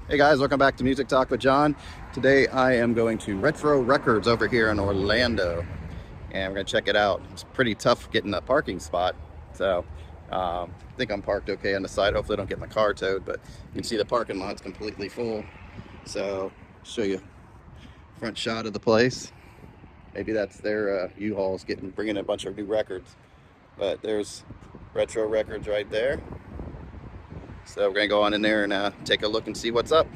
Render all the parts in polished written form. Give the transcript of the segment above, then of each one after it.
Hey guys, welcome back to Music Talk with John. Today I am going to Retro Records over here in Orlando, and we're gonna check it out. It's pretty tough getting a parking spot, so I think I'm parked okay on the side. Hopefully I don't get my car towed, but you can see the parking lot's completely full. So show you front shot of the place. Maybe that's their U-Hauls bringing a bunch of new records, but there's Retro Records right there. So we're gonna go on in there and take a look and see what's up.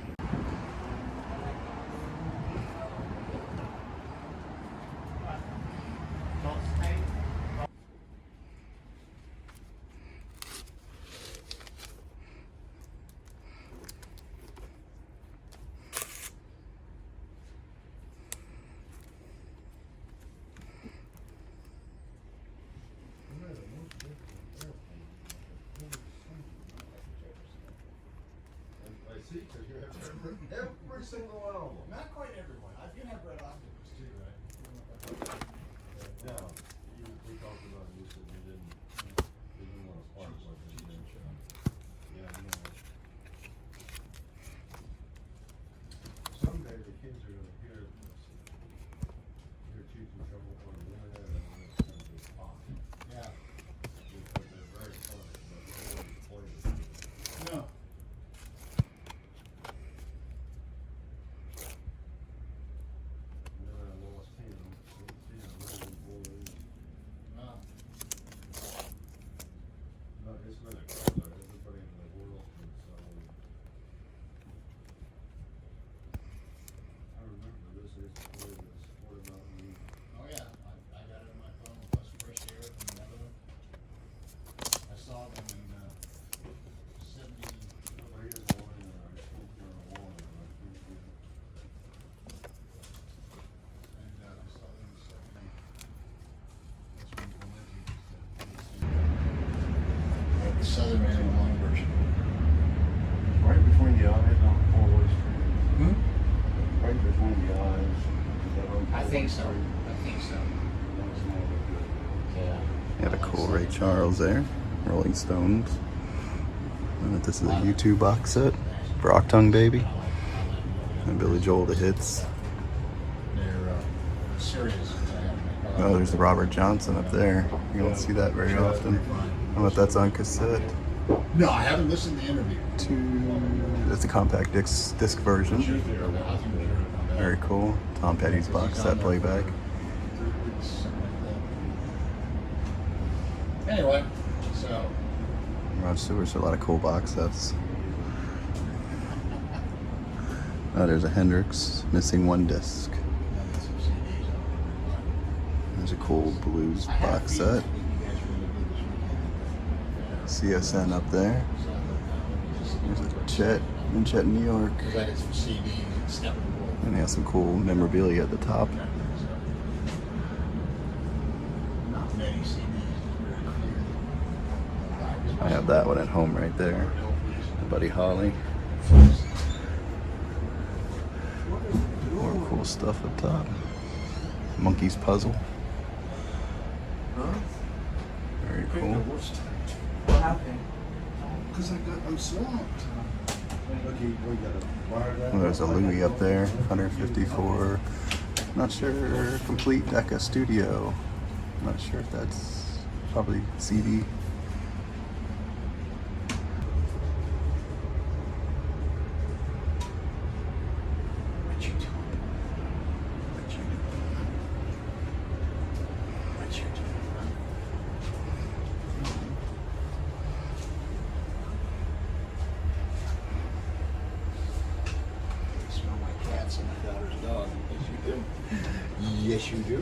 Because you have every single album. Not quite everyone. I do have Red Octopus too, right? Yeah, we talked about it. You said you didn't want to spark like you didn't show. Yeah, I know. Someday the kids are going to hear this. You're choosing trouble for the internet and it's going to be pop. Yeah. Because they're very funny, but they don't play with it. No. Southern Manual Long version. Right between the eyes on Four-Way Street. Right between the eyes. I think so. Yeah. You have a cool Ray Charles there, Rolling Stones. And this is a U2 box set, Brock Tongue Baby, and Billy Joel The Hits. They're serious. Oh, there's the Robert Johnson up there. You don't see that very often. I don't know if that's on cassette. No, I haven't listened to the interview. That's the compact disc version. Very cool. Tom Petty's box set playback. Anyway, so. Rod Stewart's a lot of cool box sets. Oh, there's a Hendrix, missing one disc. There's a cool blues box set. CSN up there. There's a Chet in New York. And they have some cool memorabilia at the top. I have that one at home right there. Buddy Holly. More cool stuff up top. Monkey's Puzzle. Very cool. What happened? Because I'm swamped. Okay, we got a bar there. Well, there's a Louis up there, 154. Not sure, complete Decca Studio. Not sure if that's probably CD. What you doing? Smell my cats and my daughter's dog. Yes, you do. Yes, you do.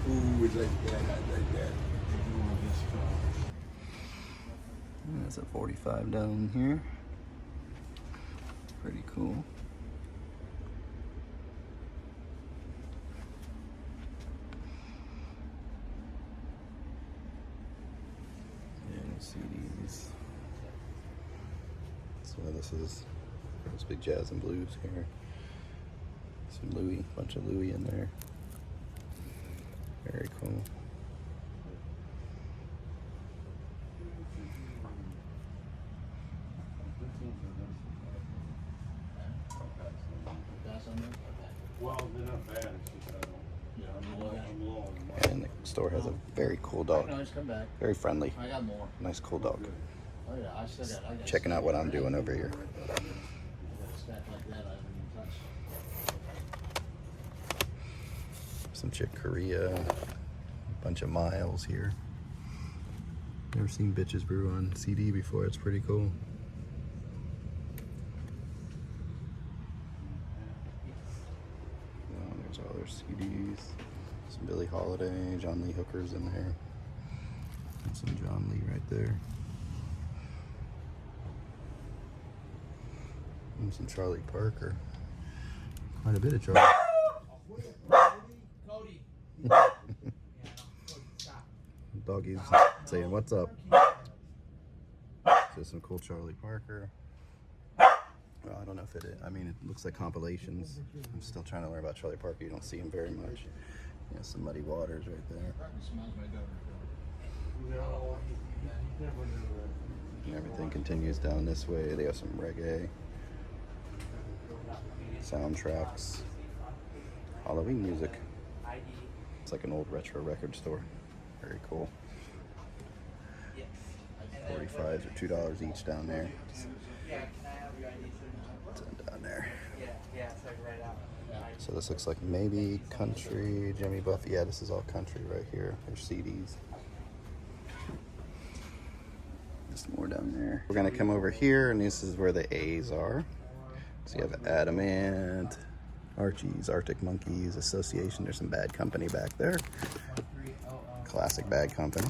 Ooh, it's like that, not like that. There's a 45 down here. Pretty cool. And CDs. So this is big jazz and blues here. Some Louis, bunch of Louis in there. Very cool. Well, they're not bad. It's just I don't. Yeah, I'm low on money. And the store has a very cool I dog. can always come back. Very friendly. I got more. Nice, cool dog. Oh yeah, I still got. I got Checking out what I'm doing over here. I got a stack like that I haven't even touched. Some Chick Corea. A bunch of miles here. Never seen Bitches Brew on CD before. It's pretty cool. There's all their CDs. Some Billie Holiday, John Lee Hooker's in there. And some John Lee right there. And some Charlie Parker. Quite a bit of Charlie. Cody. Doggies saying, "What's up?" So some cool Charlie Parker. Well, I don't know if it is. I mean, it looks like compilations. I'm still trying to learn about Charlie Parker. You don't see him very much. Yeah, some Muddy Waters right there. And everything continues down this way. They have some reggae, soundtracks, Halloween music. It's like an old retro record store. Very cool. 45s or $2 each down there. Down there. So this looks like maybe country, Jimmy Buffett. Yeah, this is all country right here. There's CDs. There's more down there. We're gonna come over here, and this is where the A's are. So you have Adamant, Archie's, Arctic Monkeys Association. There's some Bad Company back there. Classic Bad Company.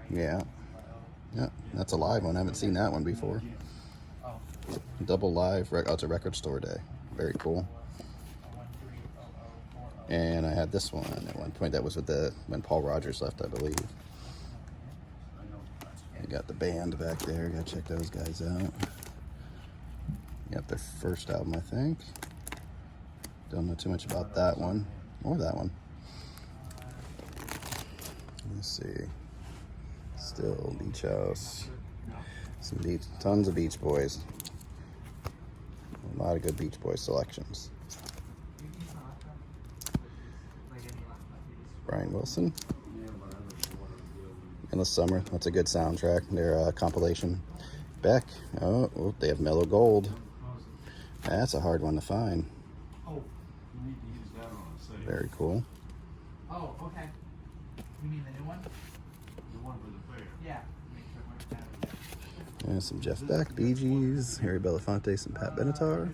Yeah. Yeah, that's a live one. I haven't seen that one before. Double live. Oh, it's a record store day. Very cool. And I had this one at one point. That was with when Paul Rogers left, I believe. You got the band back there. Gotta check those guys out. Got their first album, I think. Don't know too much about that one or that one. Let's see. Still Beach House. Tons of Beach Boys. A lot of good Beach Boys selections. Brian Wilson. Endless Summer. That's a good soundtrack. Their compilation. Beck. Oh, they have Mellow Gold. That's a hard one to find. Very cool. Oh, okay. You mean the new one? The one for the fair. Yeah. Make sure we're And some Jeff Beck, Bee Gees, Harry Belafonte, some Pat Benatar.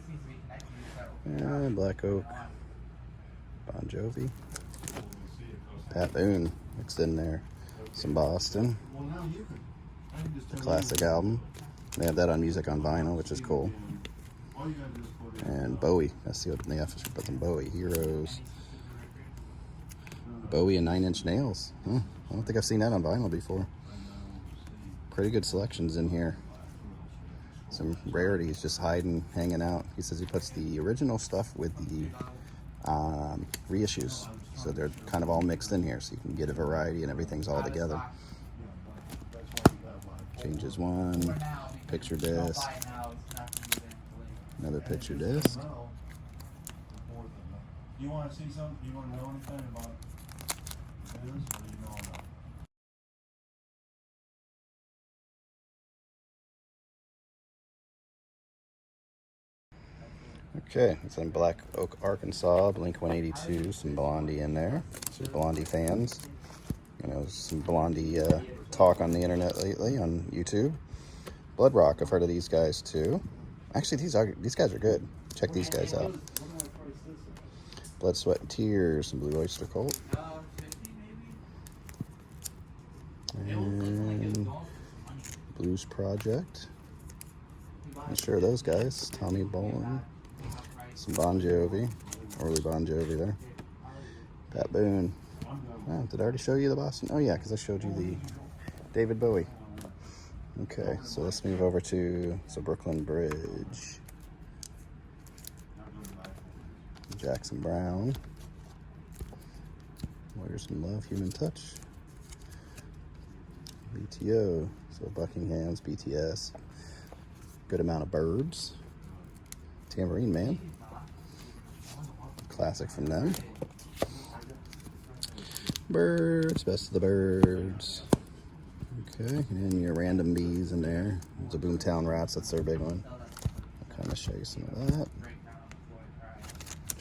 And Black Oak, Bon Jovi. Pat Boone mixed in there. Some Boston. Well, now you can. I can just The tell classic album. They have that on Music on Vinyl, which is cool. All you gotta do is put in. And Bowie. Let's see what they have to put some Bowie. Heroes. Bowie and 9 Inch Nails. I don't think I've seen that on vinyl before. Pretty good selections in here. Some rarities just hiding, hanging out. He says he puts the original stuff with the reissues. So they're kind of all mixed in here, so you can get a variety and everything's all together. Changes one, picture disc, another picture disc. You want to see something? You want to know anything about this, or you know enough? Okay, it's in Black Oak, Arkansas, Blink 182, some Blondie in there. Some Blondie fans. You know, some Blondie talk on the internet lately on YouTube. Blood Rock, I've heard of these guys too. Actually, these guys are good. Check these guys out. Blood, Sweat, and Tears, some Blue Oyster Cult. And Blues Project. I'm sure those guys. Tommy Bolin. Some Bon Jovi. Early Bon Jovi there. Pat Boone. Oh, did I already show you the Boston? Oh yeah, because I showed you the David Bowie. Okay, so let's move over to Brooklyn Bridge. Jackson Brown. Where's Some Love, Human Touch. BTO, so Buckingham's, BTS. Good amount of Birds. Tambourine Man. classic from them. Birds, best of the birds. Okay, and your random bees in there. The Boomtown Rats, that's their big one. I'll kind of show you some of that.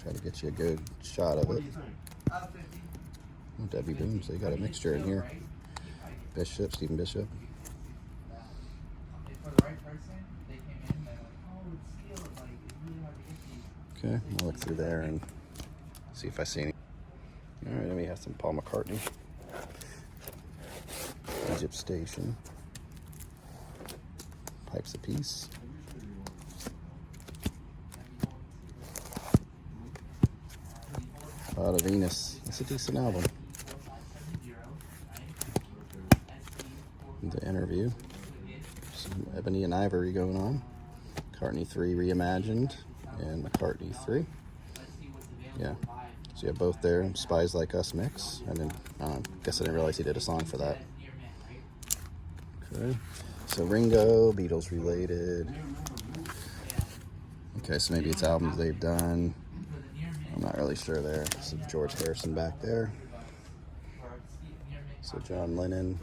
Try to get you a good shot of it. Oh, Debbie Boom, so you got a mixture in here. Bishop, Stephen Bishop. Okay, I'll look through there and see if I see any. All right, then we have some Paul McCartney. Egypt Station. Pipes of Peace. Out of Venus. It's a decent album. The Interview. Some Ebony and Ivory going on. McCartney 3 Reimagined and McCartney 3. Yeah. So you have both there. Spies Like Us mix. I didn't guess I didn't realize he did a song for that. Okay. So Ringo, Beatles related. Okay, so maybe it's albums they've done. I'm not really sure there. So George Harrison back there. So John Lennon.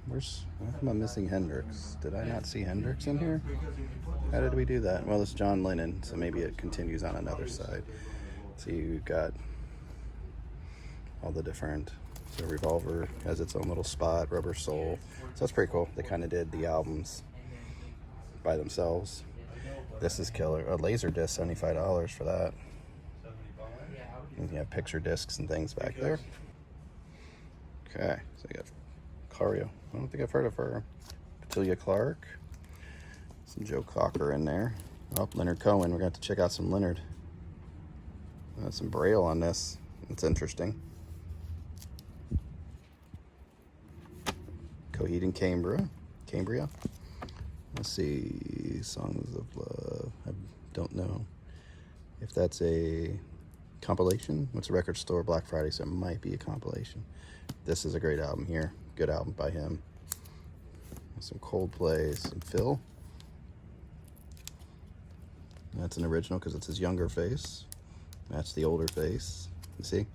How come I'm missing Hendrix? Did I not see Hendrix in here? How did we do that? Well, it's John Lennon, so maybe it continues on another side. So you've got all the different. So Revolver has its own little spot, Rubber Soul. So that's pretty cool. They kind of did the albums by themselves. This is killer. A laser disc, $75 for that. And you have picture discs and things back there. Okay, so you got Cario. I don't think I've heard of her. Petilia Clark. Some Joe Cocker in there. Oh, Leonard Cohen. We're going to have to check out some Leonard. Some Braille on this. It's interesting. Coheed and Cambria. Let's see. Songs of Love. I don't know if that's a compilation. What's a record store? Black Friday, so it might be a compilation. This is a great album here. Good album by him. Some Coldplay, some Phil. That's an original because it's his younger face. That's the older face. You see?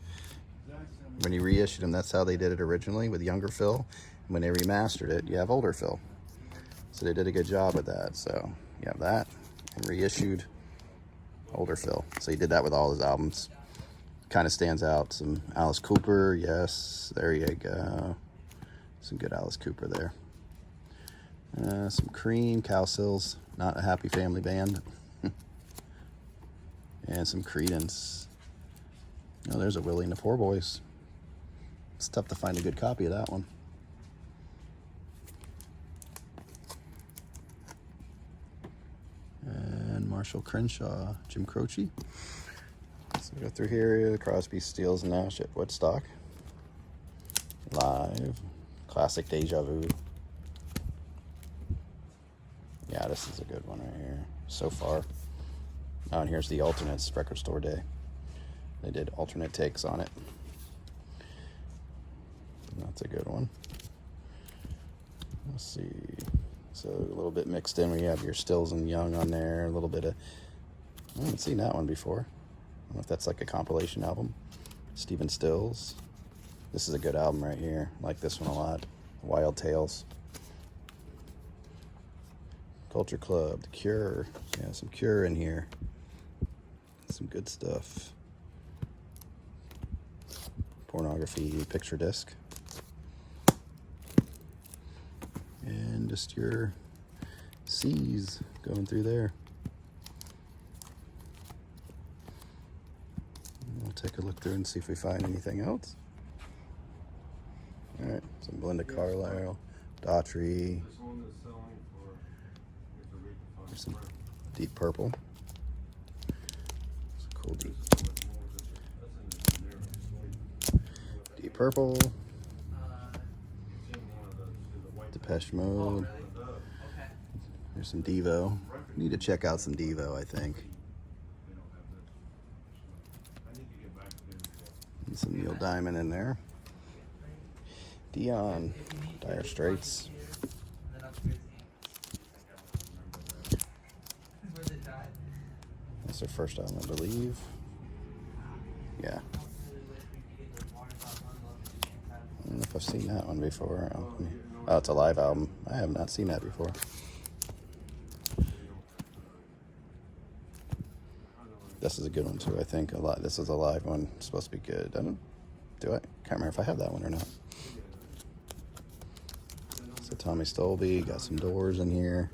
When you reissued him, that's how they did it originally with younger Phil. And when they remastered it, you have older Phil. So they did a good job with that. So you have that and reissued older Phil. So he did that with all his albums. Kind of stands out. Some Alice Cooper, yes, there you go. Some good Alice Cooper there. Some Cream, Cowsills, Not a Happy Family Band. And some Creedence. Oh, there's a Willie and the Poor Boys. It's tough to find a good copy of that one. And Marshall Crenshaw, Jim Croce. So we go through here, Crosby, Stills, Nash at Woodstock. Live. Classic Deja Vu. Yeah, this is a good one right here. So far. Oh, and here's the Alternates, Record Store Day. They did alternate takes on it. That's a good one. Let's see. So a little bit mixed in where you have your Stills and Young on there. A little bit of... I haven't seen that one before. I don't know if that's like a compilation album. Stephen Stills. This is a good album right here. I like this one a lot. Wild Tales. Culture Club, The Cure. Yeah, some Cure in here. Some good stuff. Pornography picture disc. And just your C's going through there. We'll take a look through and see if we find anything else. All right, some Belinda Carlisle, Daughtry. There's some Deep Purple. It's cool Deep Purple. Depeche Mode. There's some Devo. Need to check out some Devo, I think. And some Neil Diamond in there. Dion, Dire Straits. That's their first album, I believe. I've seen that one before. Oh, it's a live album. I have not seen that before. This is a good one too, I think. This is a live one. It's supposed to be good. Can't remember if I have that one or not. So Tommy Stolby, got some Doors in here.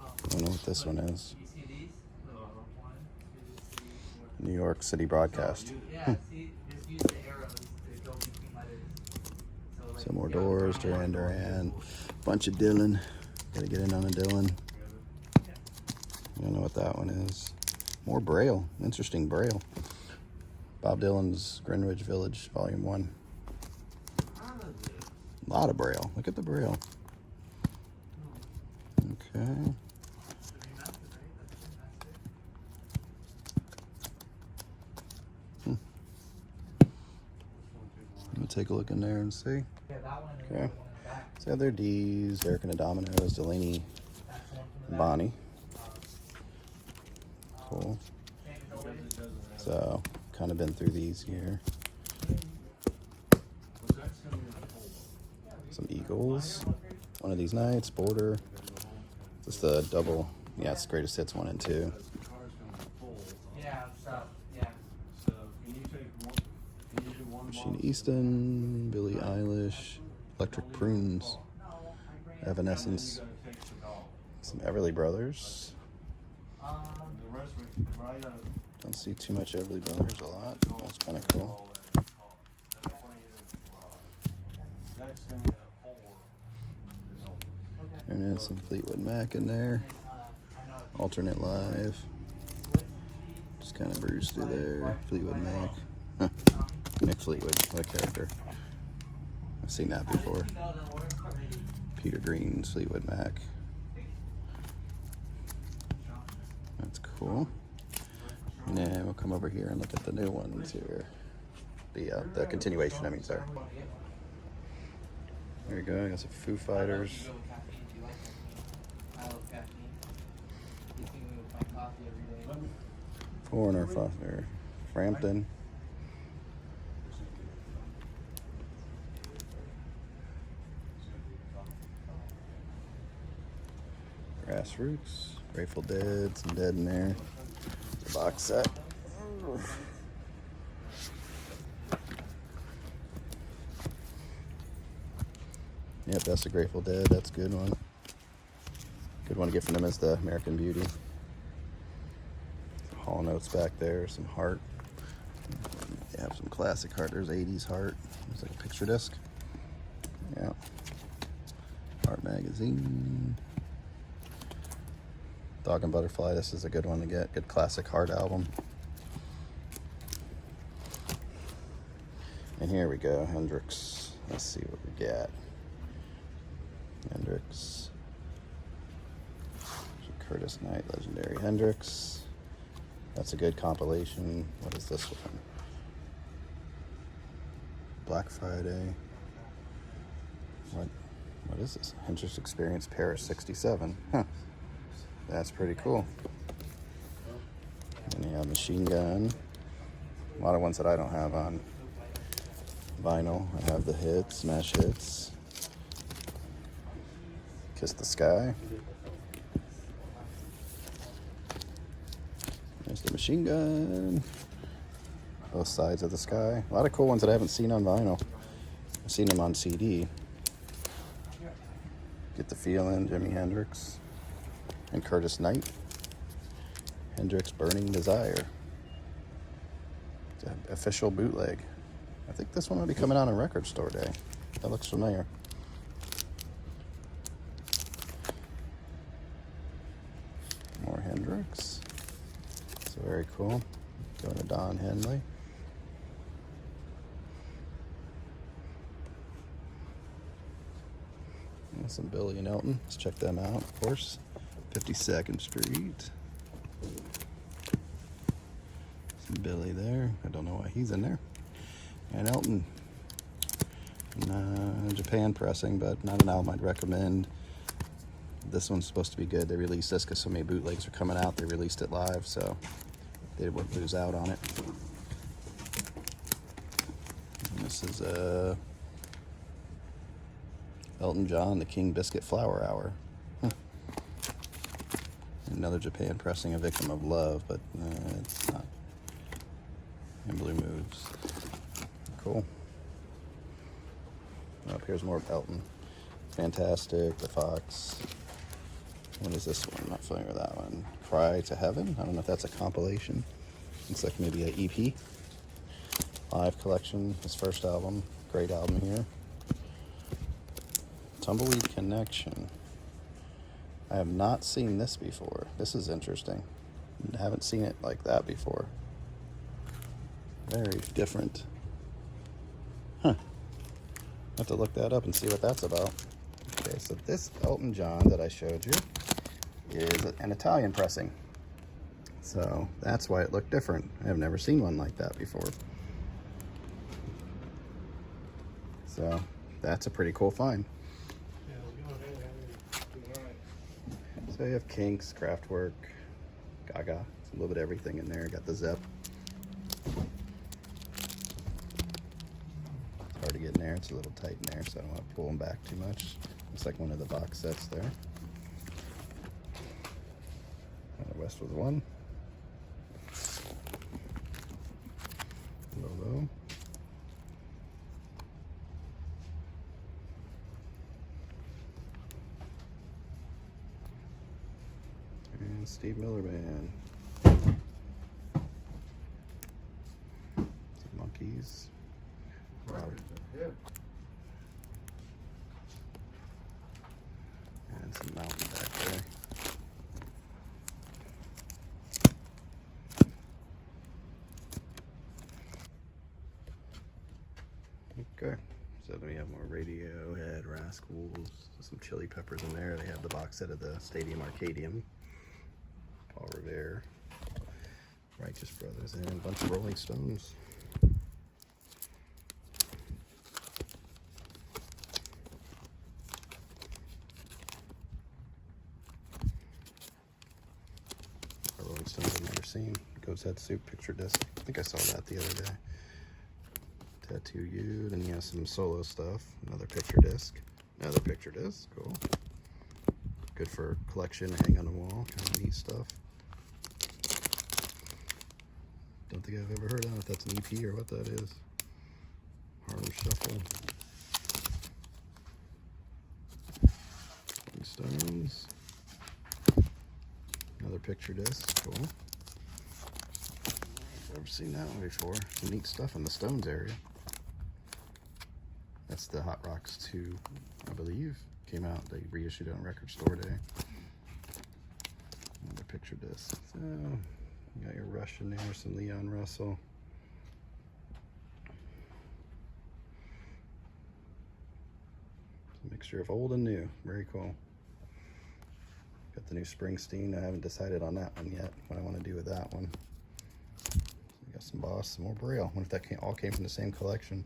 I don't know what this one is. New York City Broadcast. Some more Doors, Duran Duran, bunch of Dylan. Gotta get in on a Dylan. I don't know what that one is. More Braille. Interesting Braille. Bob Dylan's Greenwich Village, Volume 1. A lot of Braille. Look at the Braille. Okay. We'll take a look in there and see. Okay. So other D's, Eric and the Dominoes, Delaney, Bonnie. Cool. So, kind of been through these here. Some Eagles. One of These Nights, Border. Just the double. Yeah, it's Greatest Hits 1 and 2. Machine Easton, Billie Eilish, Electric Prunes, Evanescence, some Everly Brothers. Don't see too much Everly Brothers a lot. That's kind of cool. And then some Fleetwood Mac in there. Alternate Live. Just kind of breezed through there. Fleetwood Mac. Huh. Nick Fleetwood, what a character. I've seen that before. Peter Green's Fleetwood Mac. That's cool. And then we'll come over here and look at the new ones here. The continuation, I mean, sorry. There we go, I got some Foo Fighters. Foreigner, Foster, Frampton. Grassroots, Grateful Dead, some Dead in there. The box set. Yep, that's the Grateful Dead. That's a good one. Good one to get from them is the American Beauty. Hall Notes back there, some Heart. You have some classic Heart. There's 80s Heart. There's like a picture disc. Yeah. Heart magazine. Dog and Butterfly. This is a good one to get. Good classic Heart album. And here we go, Hendrix. Let's see what we got. Hendrix. Curtis Knight, Legendary Hendrix. That's a good compilation. What is this one? Black Friday. What is this? Hendrix Experience Paris 67. Huh. That's pretty cool. And you have Machine Gun. A lot of ones that I don't have on vinyl. I have the hits, Smash Hits. Kiss the Sky. There's the Machine Gun. Both Sides of the Sky. A lot of cool ones that I haven't seen on vinyl. I've seen them on CD. Get the Feelin', Jimi Hendrix. And Curtis Knight. Hendrix Burning Desire. It's an official bootleg. I think this one will be coming out on Record Store Day. That looks familiar. More Hendrix. So very cool. Going to Don Henley. And some Billy and Elton. Let's check them out, of course. 52nd Street. Some Billy there. I don't know why he's in there. And Elton. Japan pressing, but not an album I'd recommend. This one's supposed to be good. They released this because so many bootlegs are coming out. They released it live, so they would lose out on it. And this is Elton John, the King Biscuit Flower Hour. Another Japan pressing, A Victim of Love, but it's not. And Blue Moves. Cool. Oh, here's more of Elton. Fantastic, The Fox. What is this one? I'm not familiar with that one. Cry to Heaven? I don't know if that's a compilation. Looks like maybe an EP. Live collection, his first album. Great album here. Tumbleweed Connection. I have not seen this before. This is interesting. I haven't seen it like that before. Very different. Huh. I have to look that up and see what that's about. Okay, so this Elton John that I showed you is an Italian pressing. So that's why it looked different. I have never seen one like that before. So that's a pretty cool find. So you have Kinks, Kraftwerk, Gaga, it's a little bit of everything in there. Got the Zepp. It's hard to get in there, it's a little tight in there, so I don't want to pull them back too much. Looks like one of the box sets there. West with one. Low. And Steve Miller Band. Some Monkeys. Robert. And some Mountain back there. Okay, so then we have more Radiohead, Rascals, some Chili Peppers in there. They have the box set of the Stadium Arcadium. Paul Revere, Righteous Brothers, and a bunch of Rolling Stones. Rolling Stones I've never seen. Goat's Head Soup picture disc. I think I saw that the other day. Tattoo You, then you have some solo stuff. Another picture disc. Another picture disc, cool. Good for collection, hang on the wall, kind of neat stuff. Don't think I've ever heard of if that's an EP or what that is. Harlem Shuffle. Rolling Stones. Another picture disc, cool. Never seen that one before. Some neat stuff in the Stones area. That's the Hot Rocks 2, I believe. Came out, they reissued it on Record Store Day. Another picture disc. So, you got your Rush in there, some Leon Russell. It's a mixture of old and new. Very cool. Got the new Springsteen. I haven't decided on that one yet, what I want to do with that one. We got some Boss, some more Braille. What if that all came from the same collection?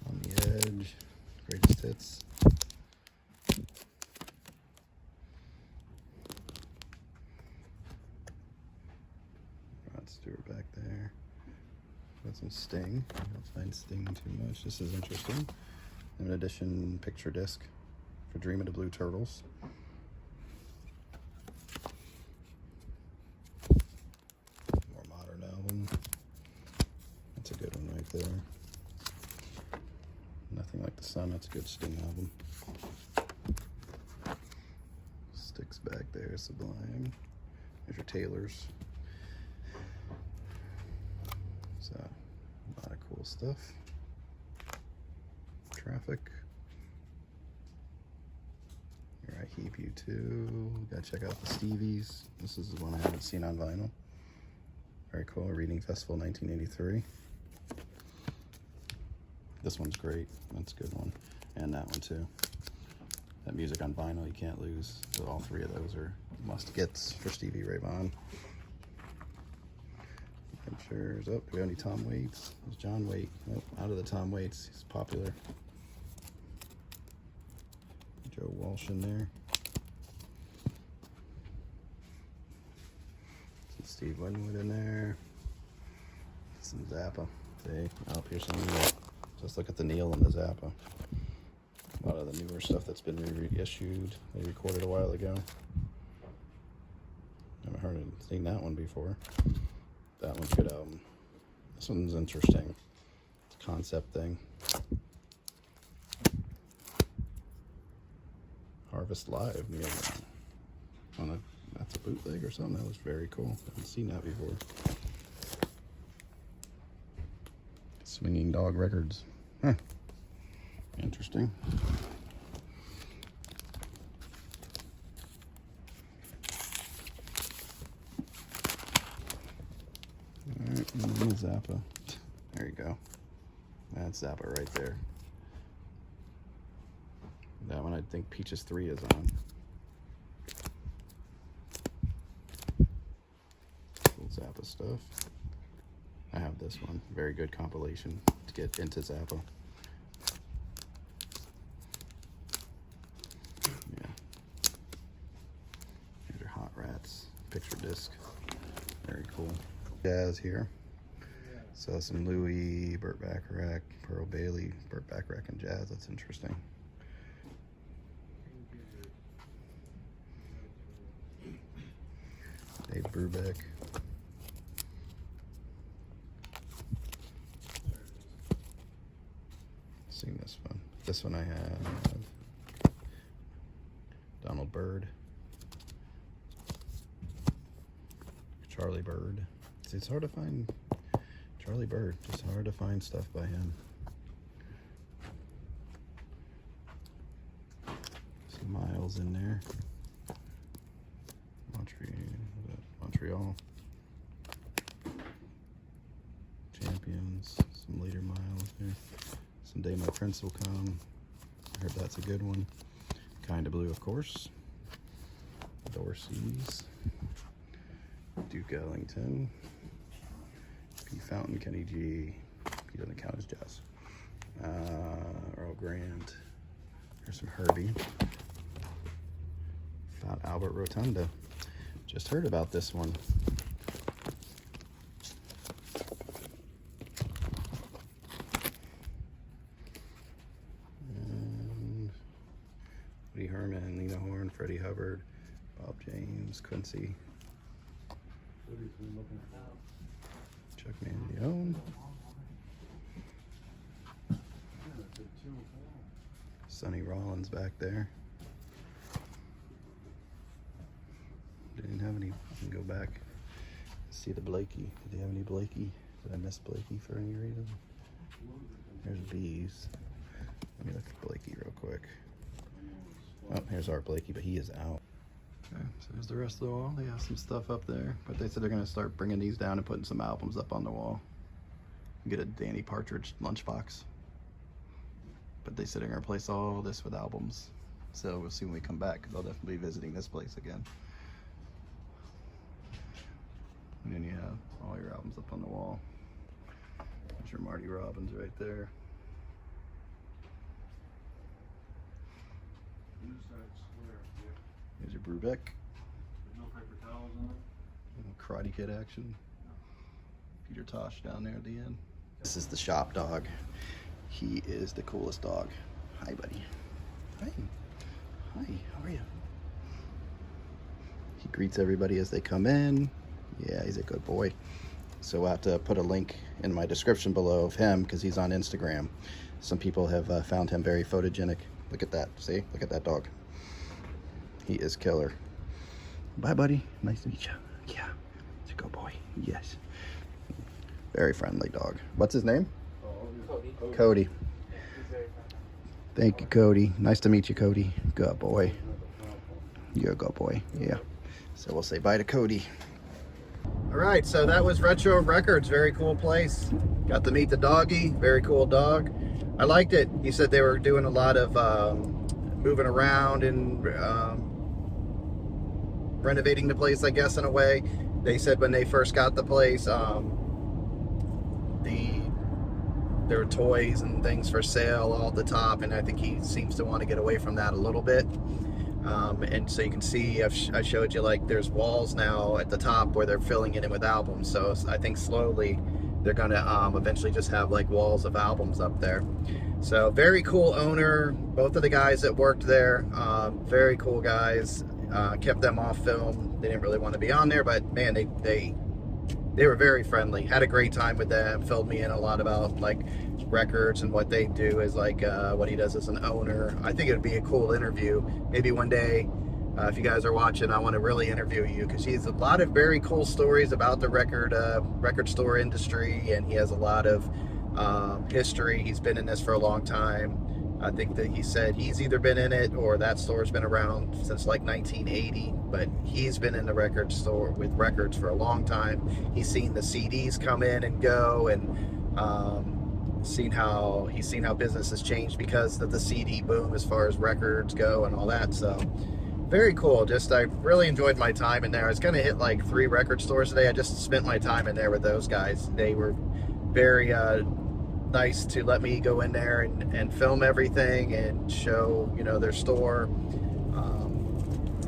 On the Edge, Greatest Hits. Rod Stewart back there. Got some Sting. I don't find Sting too much. This is interesting. Limited edition picture disc for Dream of the Blue Turtles. More modern album. That's a good one right there. Nothing Like the Sun, that's a good Sting album. Sticks back there, Sublime. There's your Taylors. So, a lot of cool stuff. Traffic. Here I Heap You Too. Gotta check out the Stevies. This is the one I haven't seen on vinyl. Very cool, Reading Festival 1983. This one's great. That's a good one. And that one too. That music on vinyl you can't lose. So all three of those are must-gets for Stevie Ray Vaughan. Pictures. Oh, do we have any Tom Waits? There's John Waite. Oh, out of the Tom Waits. He's popular. Joe Walsh in there. Steve Winwood in there. Some Zappa. See, oh, here's some Neil. Just look at the Neil and the Zappa. A lot of the newer stuff that's been reissued. They recorded a while ago. Haven't seen that one before. That one's a good album. This one's interesting. It's a concept thing. Harvest Live, Neil. That's a bootleg or something. That was very cool. I haven't seen that before. Swinging Dog Records. Huh. Interesting. Alright, and then Zappa. There you go. That's Zappa right there. That one I think Peaches 3 is on. Cool Zappa stuff. I have this one. Very good compilation to get into Zappa. Yeah. These are Hot Rats. Picture disc. Very cool. Jazz here. So some Louis, Burt Bacharach, Pearl Bailey, Burt Bacharach and jazz. That's interesting. Dave Brubeck. Seen this one. This one I have. Donald Byrd. Charlie Byrd. See, it's hard to find Charlie Byrd. Just hard to find stuff by him. Some Miles in there. Montreal. Champions. Some later Miles here. Someday My Prince Will Come. I heard that's a good one. Kinda Blue, of course. Dorsey's. Duke Ellington. P. Fountain, Kenny G. He doesn't count as jazz. Earl Grant. There's some Herbie. Found Albert Rotunda. Just heard about this one. And Woody Herman, Lena Horne, Freddie Hubbard, Bob James, Quincy. Chuck Mangione. Sonny Rollins back there. Didn't have any. You can go back. See the Blakey. Did they have any Blakey? Did I miss Blakey for any reason? There's Bees. Let me look at Blakey real quick. Oh, here's Art Blakey, but he is out. Okay, so there's the rest of the wall. They have some stuff up there, but they said they're going to start bringing these down and putting some albums up on the wall. Get a Danny Partridge lunchbox. But they said they're going to replace all this with albums. So we'll see when we come back, because I'll definitely be visiting this place again. And then you have all your albums up on the wall. There's your Marty Robbins right there. Here's your Brubeck. No paper towels on it. Karate Kid action. Peter Tosh down there at the end. This is the shop dog. He is the coolest dog. Hi, buddy. Hi. Hi, how are you? He greets everybody as they come in. Yeah, he's a good boy. So I'll have to put a link in my description below of him because he's on Instagram. Some people have found him very photogenic. Look at that. See? Look at that dog. He is killer. Bye, buddy. Nice to meet you. Yeah, it's a good boy. Yes. Very friendly dog. What's his name? Cody. Cody. Thank you, Cody. Nice to meet you, Cody. Good boy. You're a good boy. Yeah. So we'll say bye to Cody. All right, so that was Retro Records. Very cool place. Got to meet the doggy. Very cool dog. I liked it. He said they were doing a lot of moving around and renovating the place, I guess, in a way. They said when they first got the place, there were toys and things for sale all at the top, and I think he seems to want to get away from that a little bit. And so you can see, I showed you, like, there's walls now at the top where they're filling it in with albums. So I think slowly they're gonna eventually just have like walls of albums up there. So very cool owner. Both of the guys that worked there, very cool guys. Kept them off film. They didn't really want to be on there, but man, they were very friendly. Had a great time with them. Filled me in a lot about like records and what they do as like what he does as an owner. I think it would be a cool interview. Maybe one day, if you guys are watching, I want to really interview you, because he has a lot of very cool stories about the record store industry, and he has a lot of history. He's been in this for a long time. I think that he said he's either been in it or that store's been around since like 1980, but he's been in the record store with records for a long time. He's seen the CDs come in and go, and he's seen how business has changed because of the CD boom as far as records go and all that. So very cool. I really enjoyed my time in there. I was gonna hit like 3 record stores today. I just spent my time in there with those guys. They were very nice to let me go in there and film everything and show, you know, their store.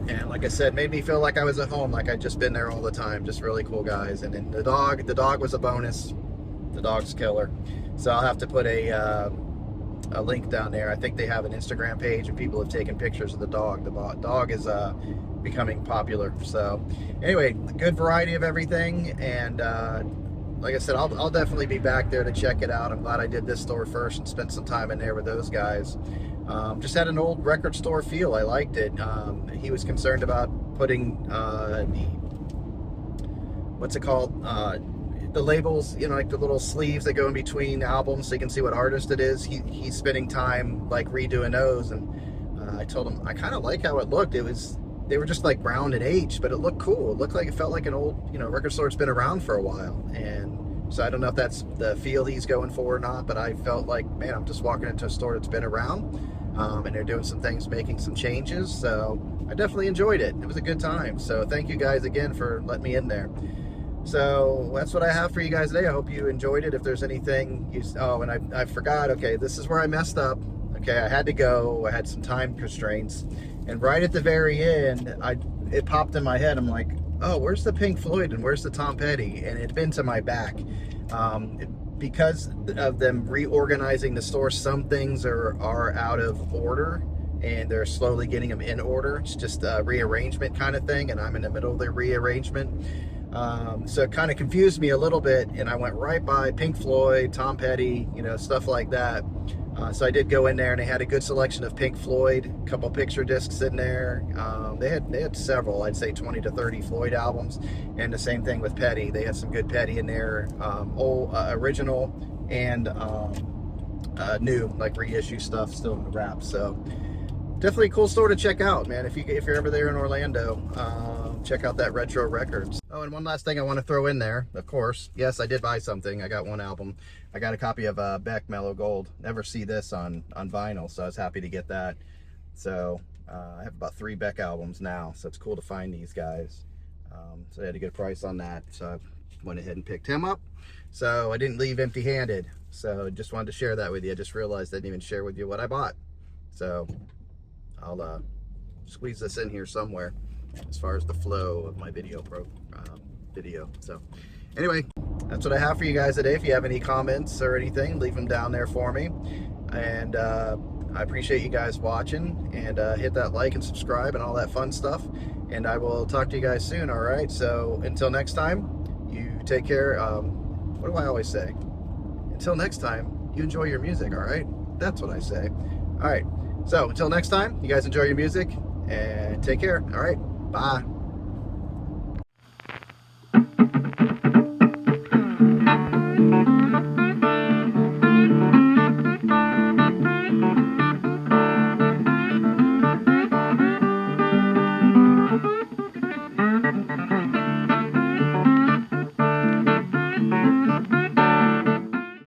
And like I said, made me feel like I was at home, like I'd just been there all the time. Just really cool guys. And then the dog was a bonus. The dog's killer. So I'll have to put a link down there. I think they have an Instagram page and people have taken pictures of the dog. The dog is becoming popular. So anyway, good variety of everything. And like I said, I'll definitely be back there to check it out. I'm glad I did this store first and spent some time in there with those guys. Just had an old record store feel. I liked it. He was concerned about putting what's it called? The labels, you know, like the little sleeves that go in between albums so you can see what artist it is. He's spending time like redoing those, and I told him I kind of like how it looked. They were just like brown and aged, but it looked cool. It felt like an old, you know, record store that's been around for a while. And so I don't know if that's the feel he's going for or not, but I felt like, man, I'm just walking into a store that's been around, and they're doing some things, making some changes. So I definitely enjoyed it. It was a good time. So thank you guys again for letting me in there. So that's what I have for you guys today. I hope you enjoyed it. If there's anything and I forgot, okay, this is where I messed up. Okay, I had to go. I had some time constraints. And right at the very end, it popped in my head. I'm like, oh, where's the Pink Floyd and where's the Tom Petty? And it'd been to my back. Because of them reorganizing the store, some things are out of order, and they're slowly getting them in order. It's just a rearrangement kind of thing, and I'm in the middle of the rearrangement. So it kind of confused me a little bit, and I went right by Pink Floyd, Tom Petty, you know, stuff like that. So I did go in there, and they had a good selection of Pink Floyd, a couple picture discs in there. They had several, I'd say 20 to 30 Floyd albums, and the same thing with Petty. They had some good Petty in there, old original and new, like reissue stuff still in the wrap. So definitely a cool store to check out, man. If you're ever there in Orlando, check out that Retro Records. Oh, and one last thing I want to throw in there, of course. Yes, I did buy something. I got one album. I got a copy of Beck Mellow Gold. Never see this on vinyl, so I was happy to get that. So I have about 3 Beck albums now, so it's cool to find these guys. So I had a good price on that, so I went ahead and picked him up. So I didn't leave empty-handed. So just wanted to share that with you. I just realized I didn't even share with you what I bought. So I'll squeeze this in here somewhere as far as the flow of my video. So anyway, that's what I have for you guys today. If you have any comments or anything, leave them down there for me. And I appreciate you guys watching, and hit that like and subscribe and all that fun stuff. And I will talk to you guys soon. All right, so until next time, you take care. What do I always say? Until next time, you enjoy your music. All right, that's what I say. All right, so until next time, you guys enjoy your music and take care. All right, bye.